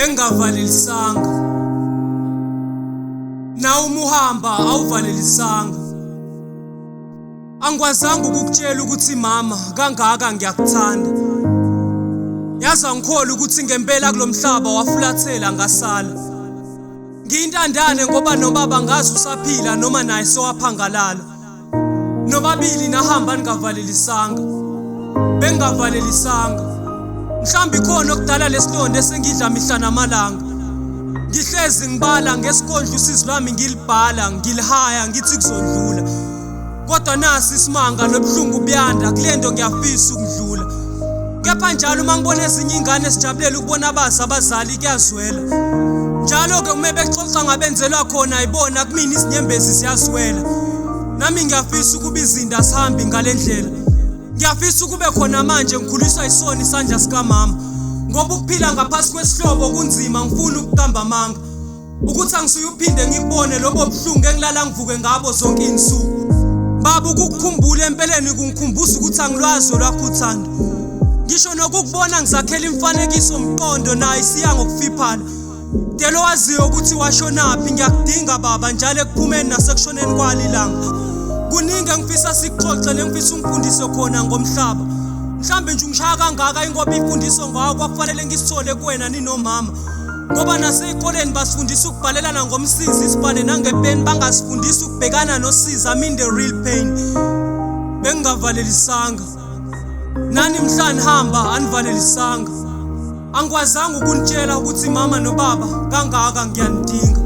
Bengavalelisanga na umuhamba awuvalelisanga. Angikwazanga ukukutshela ukuthi mama kangaka ngiyakuthanda. Yaza ngikholwa ukuthi ngempela kulomhlaba wafulathela ngasala. Ngiyintandane ngoba nobaba ngazi usaphila noma naye sowaphangalala. Nobabili nahamba ningavalelisanga. Bengavalelisanga. Mhlambi khona okudala lesilonde esengidla mihla namalanga. Ngihlezi ngibala ngesikondlo usizi lwami ngilibhala ngilihaya ngithi kuzondlula. Kodwa nasi isimanga nobuhlungu buyanda kulento ngiyafisa ukudlula. Kepha njalo uma ngibona ezinye ingane sijabulela ukubona abazali kuyazwela. Njalo ke uma bexoxa ngabenzelwa khona ayibona kumina isinyembezi siyaswela. Nami ngiyafisa ukuba izinto sihambi ngalendlela. Ngiyafisa ukube khona manje ngikhuliswa isoni isandla sikamama. Ngoba ukuphila ngaphasi kwesihlobo kunzima ngifuna ukuqamba amanga. Ukuthi angisuye uphinde ngikubone lobo buhlungu engilala ngivuke ngabo zonke insuku. Baba ukukukhumbula empeleni kungikhumbuza ukuthi angilwazi lwakho uthando. Ngisho nokukubona ngizakhela imfanekiso umqondo naye isiya ngokufiphala. Delo waziyo ukuthi washonaphi ngiyakudinga baba njalo ekuphumeni nasekushoneni kwalilanga. Kuningi engifisa sikuxoxe lengifisa ungifundise khona ngomhlaba. Mhlambe nje ungishaya kangaka ingoba ifundiso ngawo kwakufanele ngisithole kuwena ninomama. Ngoba nasezikoleni basifundisa ukubhalelana ngomsizi isibhale nangepeni bangasifundisa ukubhekana nosizi I mean the real pain. Bengavalelisanga. Nani mhlani hamba anivalelisanga. Angikwazanga ukunitshela ukuthi mama nobaba kangaka ngiyanidinga.